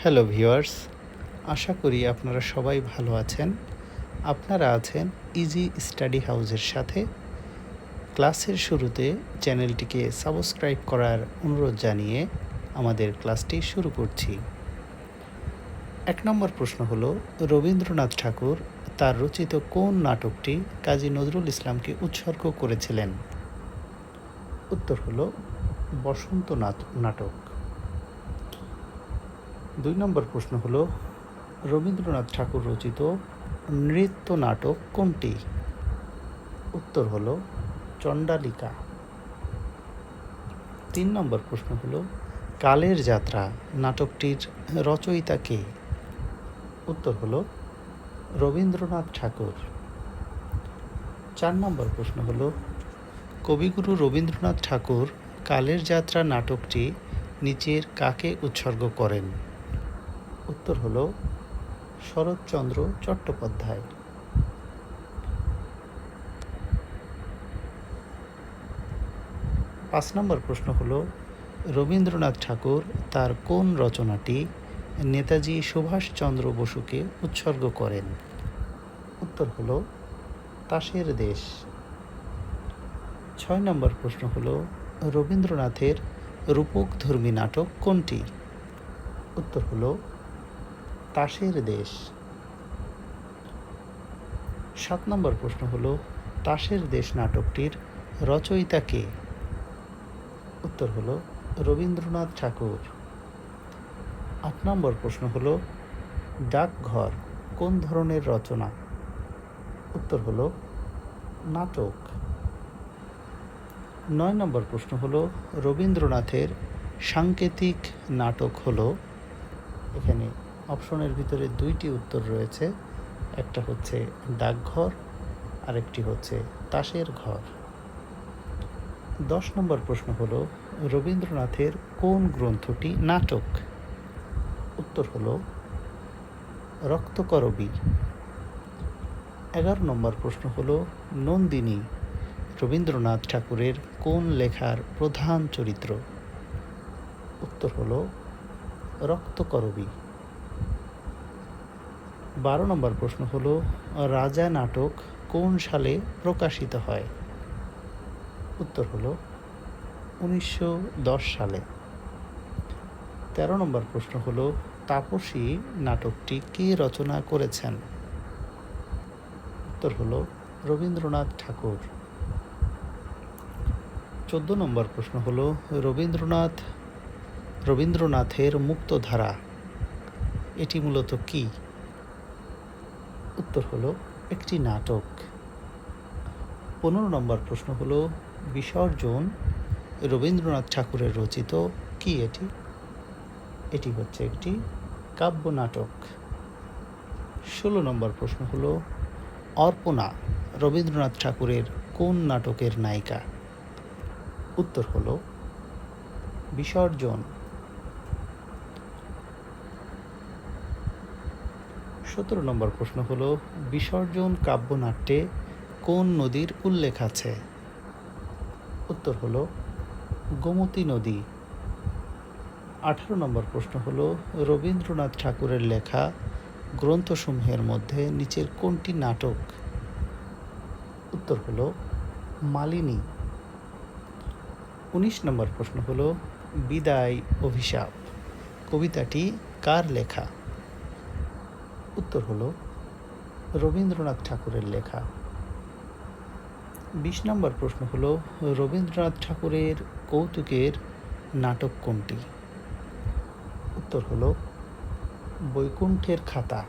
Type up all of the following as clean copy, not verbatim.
Hello viewers, আশা করি আপনারা সবাই ভালো আছেন। আপনারা আছেন ইজি স্টাডি হাউসের সাথে। ক্লাসের শুরুতে চ্যানেলটিকে সাবস্ক্রাইব করার অনুরোধ জানিয়ে আমাদের ক্লাসটি শুরু করছি। ১ নম্বর প্রশ্ন হলো, রবীন্দ্রনাথ ঠাকুর তার রচিত কোন নাটকটি কাজী নজরুল ইসলামকে উৎসর্গ করেছিলেন? উত্তর হলো বসন্ত নাটক। ২ নম্বর প্রশ্ন হলো, রবীন্দ্রনাথ ঠাকুর রচিত নৃত্য নাটক কোনটি? উত্তর হলো চণ্ডালিকা। ৩ নম্বর প্রশ্ন হলো, কালের যাত্রা নাটকটির রচয়িতা কে? উত্তর হলো রবীন্দ্রনাথ ঠাকুর। ৪ নম্বর প্রশ্ন হলো, কবিগুরু রবীন্দ্রনাথ ঠাকুর কালের যাত্রা নাটকটি নিচের কাকে উৎসর্গ করেন? উত্তর হলো শরৎচন্দ্র চট্টোপাধ্যায়। ৫ নম্বর প্রশ্ন হলো, রবীন্দ্রনাথ ঠাকুর তার কোন রচনাটি নেতাজি সুভাষচন্দ্র বসুকে উৎসর্গ করেন? উত্তর হলো তাসের দেশ। ৬ নম্বর প্রশ্ন হলো, রবীন্দ্রনাথের রূপকধর্মী নাটক কোনটি? উত্তর হলো তাসের দেশ। ৭ নম্বর প্রশ্ন হলো, তাসের দেশ নাটকটির রচয়িতা কে? উত্তর হলো রবীন্দ্রনাথ ঠাকুর। ৮ নম্বর প্রশ্ন হলো, ডাকঘর কোন ধরনের রচনা? উত্তর হলো নাটক। ৯ নম্বর প্রশ্ন হলো, রবীন্দ্রনাথের সাংকেতিক নাটক হলো, এখানে অপশনের ভিতরে ২টি উত্তর রয়েছে, একটা হচ্ছে ডাকঘর, আরেকটি হচ্ছে তাসের ঘর। ১০ নম্বর প্রশ্ন হলো, রবীন্দ্রনাথের কোন গ্রন্থটি নাটক? উত্তর হলো রক্তকরবী। ১১ নম্বর প্রশ্ন হলো, নন্দিনী রবীন্দ্রনাথ ঠাকুরের কোন লেখার প্রধান চরিত্র? উত্তর হলো রক্তকরবী। ১২ নম্বর প্রশ্ন হলো, রাজা নাটক কোন সালে প্রকাশিত হয়? উত্তর হলো ১৯১০ সালে। ১৩ নম্বর প্রশ্ন হলো, তাপসী নাটকটি কে রচনা করেছেন? উত্তর হলো রবীন্দ্রনাথ ঠাকুর। ১৪ নম্বর প্রশ্ন হলো, রবীন্দ্রনাথের মুক্তধারা এটি মূলত কি? উত্তর হলো একটি নাটক। ১৫ নম্বর প্রশ্ন হলো, বিসর্জন রবীন্দ্রনাথ ঠাকুরের রচিত কি এটি? এটি হচ্ছে একটি কাব্য নাটক। ১৬ নম্বর প্রশ্ন হলো, অর্পণা রবীন্দ্রনাথ ঠাকুরের কোন নাটকের নায়িকা? উত্তর হলো বিসর্জন। ১৭ নম্বর প্রশ্ন হলো, বিসর্জন কাব্যনাট্যে কোন নদীর উল্লেখ আছে? উত্তর হলো গোমতী নদী। ১৮ নম্বর প্রশ্ন হলো, রবীন্দ্রনাথ ঠাকুরের লেখা গ্রন্থসমূহের মধ্যে নিচের কোনটি নাটক? উত্তর হলো মালিনী। ১৯ নম্বর প্রশ্ন হলো, বিদায় অভিশাপ কবিতাটি কার লেখা? উত্তর হলো রবীন্দ্রনাথ ঠাকুরের লেখা। ২০ নম্বর প্রশ্ন হলো, রবীন্দ্রনাথ ঠাকুরের কৌতুকের নাটক কোনটি? উত্তর হলো বৈকুণ্ঠের খাতা।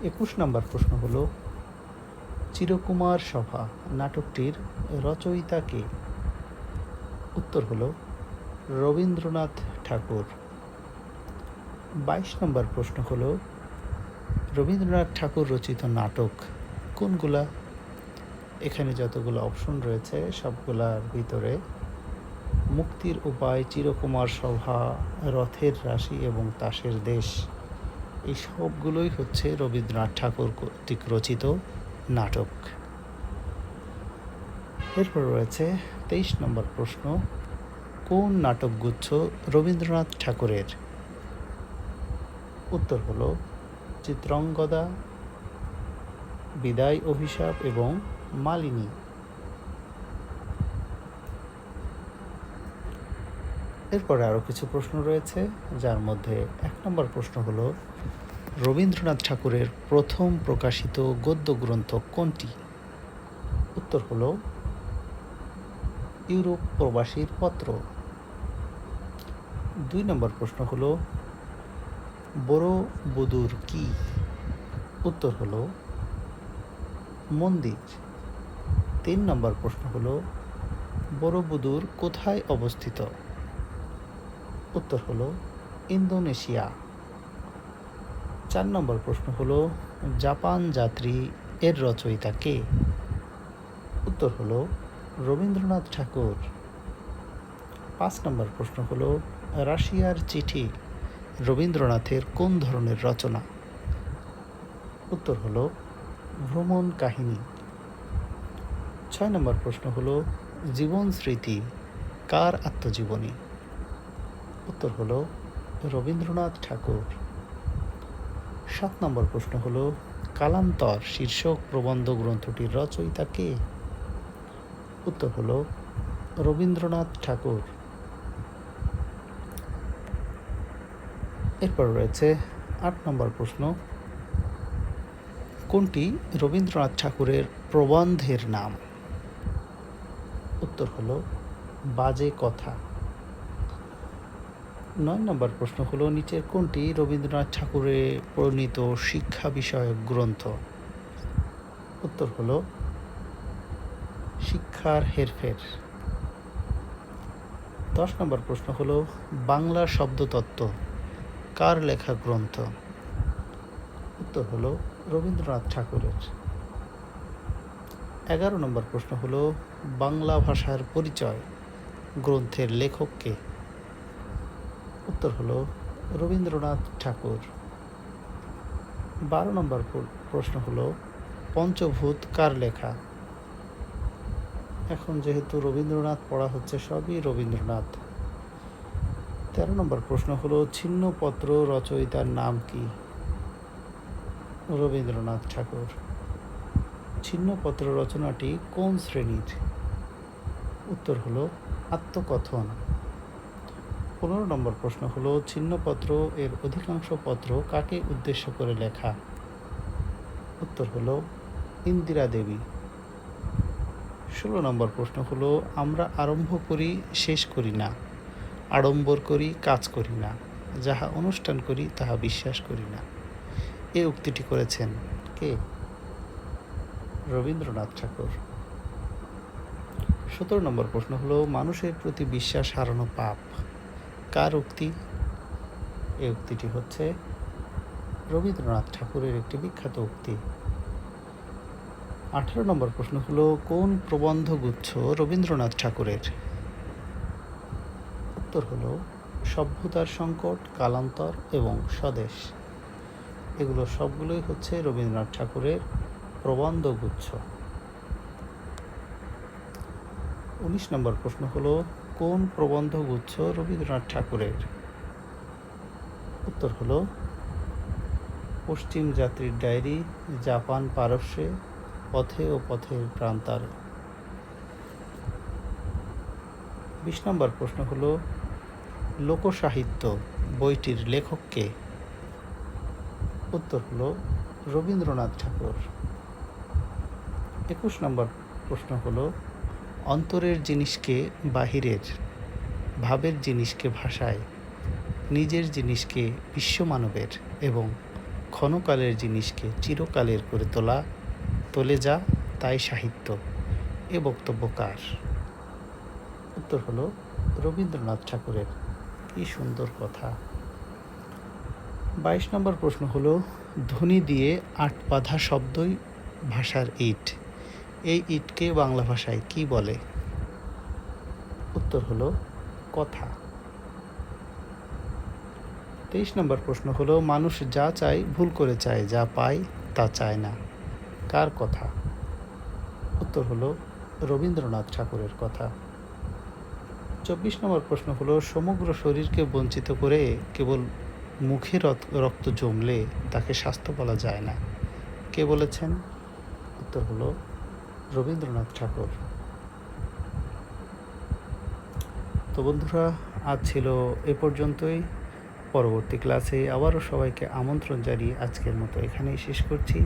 ২১ নম্বর প্রশ্ন হলো, চিরকুমার সভা নাটকটির রচয়িতা কে? উত্তর হলো রবীন্দ্রনাথ ঠাকুর। ২২ নম্বর প্রশ্ন হলো, রবীন্দ্রনাথ ঠাকুর রচিত নাটক কোনগুলা? এখানে যতগুলো অপশন রয়েছে সবগুলার ভিতরে মুক্তির উপায়, চিরকুমার সভা, রথের রাশি এবং তাসের দেশ, এই সবগুলোই হচ্ছে রবীন্দ্রনাথ ঠাকুর কর্তৃক রচিত নাটক। এরপর রয়েছে ২৩ নম্বর প্রশ্ন, কোন নাটকগুচ্ছ রবীন্দ্রনাথ ঠাকুরের? উত্তর হলো চিত্রঙ্গদা, বিদায় অভিশাপ এবং মালিনী। এরপরে আরও কিছু প্রশ্ন রয়েছে, যার মধ্যে 1 নম্বর প্রশ্ন হলো রবীন্দ্রনাথ ঠাকুরের প্রথম প্রকাশিত গদ্য গ্রন্থ কোনটি? উত্তর হলো ইউরোপ প্রবাসীর পত্র। 2 নম্বর প্রশ্ন হলো বড়বুদুর কি? উত্তর হলো মন্দির। 3 নম্বর প্রশ্ন হলো বড়বুদুর কোথায় অবস্থিত? উত্তর হলো ইন্দোনেশিয়া। 4 নম্বর প্রশ্ন হলো জাপান যাত্রী এর রচয়িতা কে? উত্তর হলো রবীন্দ্রনাথ ঠাকুর। 5 নম্বর প্রশ্ন হলো রাশিয়ার চিঠি রবীন্দ্রনাথের কোন ধরনের রচনা? উত্তর হলো ভ্রমণ কাহিনী। 6 নম্বর প্রশ্ন হলো জীবন স্মৃতি কার আত্মজীবনী? উত্তর হলো রবীন্দ্রনাথ ঠাকুর। 7 নম্বর প্রশ্ন হলো কালান্তর শীর্ষক প্রবন্ধ গ্রন্থটির রচয়িতা কে? উত্তর হলো রবীন্দ্রনাথ ঠাকুর। এরপর রয়েছে 8 নম্বর প্রশ্ন, কোনটি রবীন্দ্রনাথ ঠাকুরের প্রবন্ধের নাম? উত্তর হলো বাজে কথা। 9 নম্বর প্রশ্ন হলো নিচের কোনটি রবীন্দ্রনাথ ঠাকুরের প্রণীত শিক্ষা বিষয়ক গ্রন্থ? উত্তর হলো শিক্ষার হেরফের। 10 নম্বর প্রশ্ন হলো বাংলা শব্দতত্ত্ব কার লেখা গ্রন্থ? উত্তর হলো রবীন্দ্রনাথ ঠাকুরের। 11 নম্বর প্রশ্ন হলো বাংলা ভাষার পরিচয় গ্রন্থের লেখক কে? উত্তর হলো রবীন্দ্রনাথ ঠাকুর। 12 নম্বর প্রশ্ন হলো পঞ্চভূত কার লেখা? এখন যেহেতু রবীন্দ্রনাথ পড়া হচ্ছে, সবই রবীন্দ্রনাথ। 13 নম্বর প্রশ্ন হলো ছিন্নপত্র রচয়িতার নাম কি? রবীন্দ্রনাথ ঠাকুর। ছিন্নপত্র রচনাটি কোন শ্রেণীর? উত্তর হলো আত্মকথন। 15 নম্বর প্রশ্ন হলো ছিন্নপত্র এর অধিকাংশ পত্র কাকে উদ্দেশ্য করে লেখা? উত্তর হলো ইন্দিরা দেবী। 16 নম্বর প্রশ্ন হলো আমরা আরম্ভ করি শেষ করি না, আড়ম্বর করি কাজ করি না, যাহা অনুষ্ঠান করি তাহা বিশ্বাস করি না। এই উক্তিটি করেছেন কে? রবীন্দ্রনাথ ঠাকুর। 17 নম্বর প্রশ্ন হলো মানুষের প্রতি বিশ্বাস হারানো পাপ কার উক্তি? এই উক্তিটি হচ্ছে রবীন্দ্রনাথ ঠাকুরের একটি বিখ্যাত উক্তি। 18 নম্বর প্রশ্ন হলো কোন প্রবন্ধগুচ্ছ রবীন্দ্রনাথ ঠাকুরের? উত্তর হলো সভ্যতার সংকট, কালান্তর এবং স্বদেশ। এগুলো সবগুলোই হচ্ছে রবীন্দ্রনাথ ঠাকুরের প্রবন্ধগুচ্ছ। 19 নম্বর প্রশ্ন হলো কোন প্রবন্ধগুচ্ছ রবীন্দ্রনাথ ঠাকুরের? উত্তর হলো পশ্চিম যাত্রীর ডায়েরি, জাপান পারস্যে, পথে ও পথের প্রান্তারে। 20 নম্বর প্রশ্ন হলো লোকসাহিত্য বইটির লেখক কে? উত্তর হলো রবীন্দ্রনাথ ঠাকুর। 21 নম্বর প্রশ্ন হলো অন্তরের জিনিসকে বাহিরের, ভাবের জিনিসকে ভাষায়, নিজের জিনিসকে বিশ্বমানবের এবং ক্ষণকালের জিনিসকে চিরকালের করে তোলে যা তাই সাহিত্য। এ বক্তব্য কার? উত্তর হলো রবীন্দ্রনাথ ঠাকুরের। কি সুন্দর কথা। 22 নম্বর প্রশ্ন হলো ধ্বনি দিয়ে 8 বাঁধা শব্দই ভাষার ইট। এই ইটকে বাংলা ভাষায় কি বলে? উত্তর হলো কথা। 23 নম্বর প্রশ্ন হলো মানুষ যা চায় ভুল করে চায়, যা পায় তা চায় না। কার কথা? উত্তর হলো রবীন্দ্রনাথ ঠাকুরের কথা। 24 নম্বর প্রশ্ন হলো সমগ্র শরীরকে বঞ্চিত করে কেবল মুখে রক্ত জমলে তাকে স্বাস্থ্য বলা যায় না। কে বলেছেন? উত্তর হলো রবীন্দ্রনাথ ঠাকুর। তো বন্ধুরা, আজ ছিল এ পর্যন্তই। পরবর্তী ক্লাসে আবারও সবাইকে আমন্ত্রণ জানিয়ে আজকের মতো এখানেই শেষ করছি।